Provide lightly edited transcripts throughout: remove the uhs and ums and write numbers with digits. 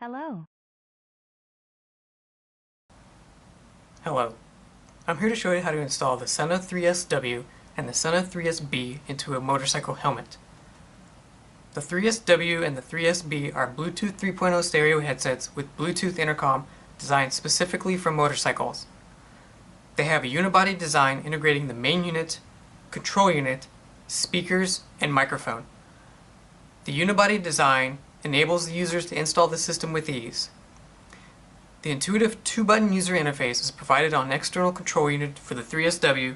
Hello. Hello, I'm here to show you how to install the Sena 3S-W and the Sena 3S-B into a motorcycle helmet. The 3S-W and the 3S-B are Bluetooth 3.0 stereo headsets with Bluetooth intercom designed specifically for motorcycles. They have a unibody design integrating the main unit, control unit, speakers, and microphone. The unibody design enables the users to install the system with ease. The intuitive 2-button user interface is provided on an external control unit for the 3S-W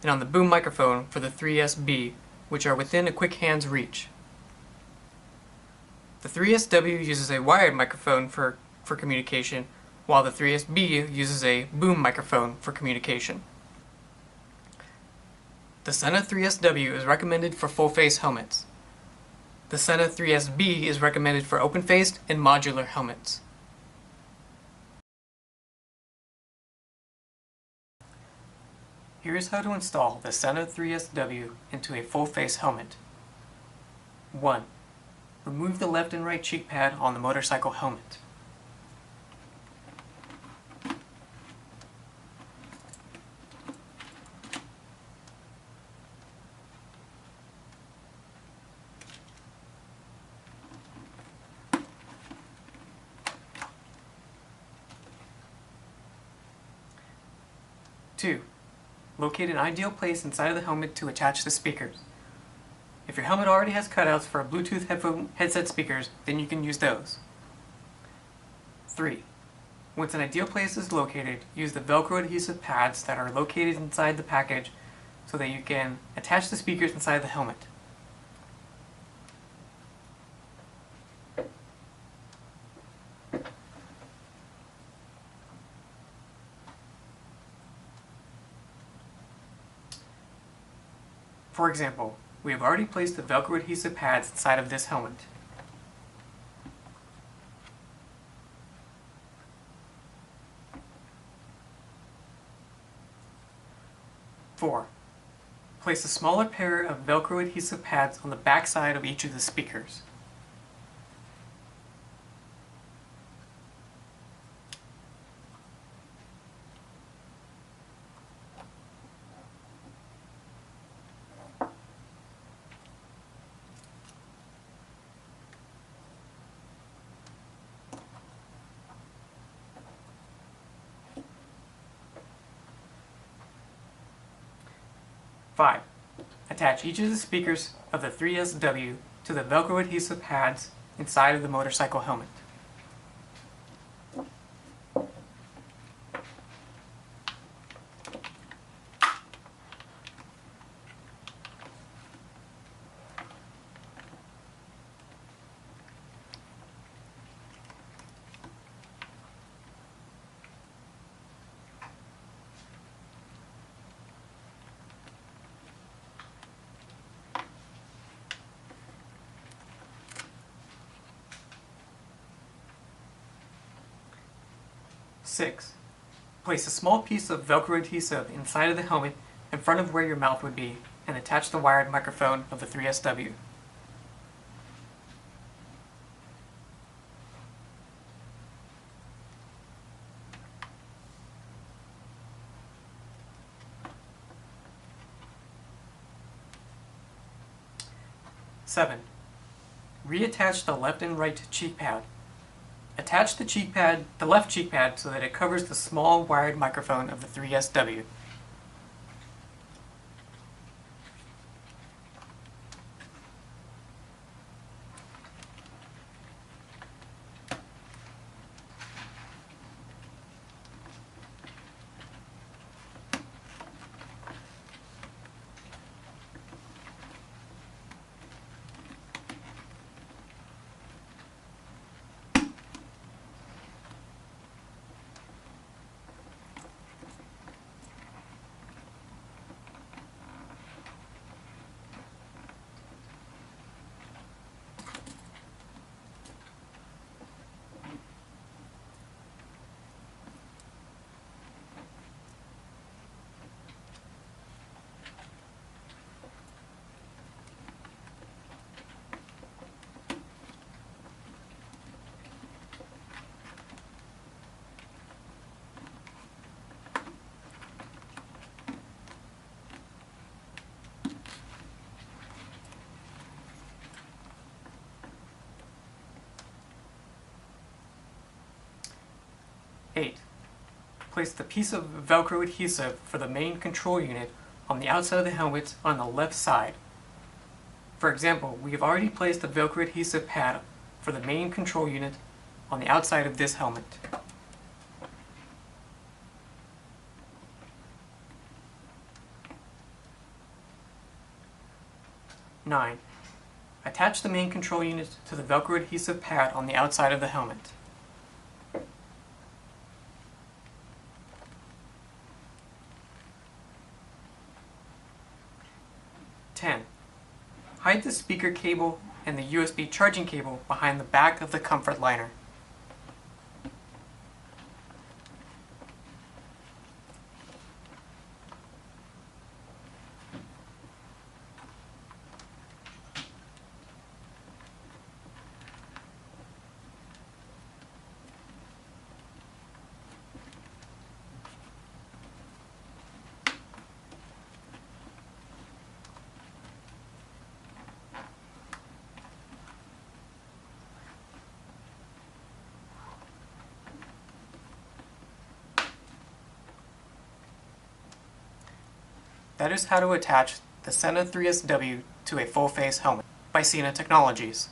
and on the boom microphone for the 3S-B, which are within a quick hand's reach. The 3S-W uses a wired microphone for communication, while the 3S-B uses a boom microphone for communication. The Sena 3S-W is recommended for full-face helmets. The Sena 3S-B is recommended for open-faced and modular helmets. Here's how to install the Sena 3S-W into a full-face helmet. 1. Remove the left and right cheek pad on the motorcycle helmet. 2. Locate an ideal place inside of the helmet to attach the speakers. If your helmet already has cutouts for Bluetooth headset speakers, then you can use those. 3. Once an ideal place is located, use the Velcro adhesive pads that are located inside the package so that you can attach the speakers inside the helmet. For example, we have already placed the Velcro adhesive pads inside of this helmet. Four. Place a smaller pair of Velcro adhesive pads on the back side of each of the speakers. 5. Attach each of the speakers of the 3S-W to the Velcro adhesive pads inside of the motorcycle helmet. 6. Place a small piece of Velcro adhesive inside of the helmet in front of where your mouth would be and attach the wired microphone of the 3S-W. 7. Reattach the left and right cheek pad. Attach the left cheek pad so that it covers the small wired microphone of the 3S-W. 8. Place the piece of Velcro adhesive for the main control unit on the outside of the helmet on the left side. For example, we have already placed the Velcro adhesive pad for the main control unit on the outside of this helmet. 9. Attach the main control unit to the Velcro adhesive pad on the outside of the helmet. 10. Hide the speaker cable and the USB charging cable behind the back of the comfort liner. 'That is how to attach the Sena 3S-W to a full-face helmet by Sena Technologies.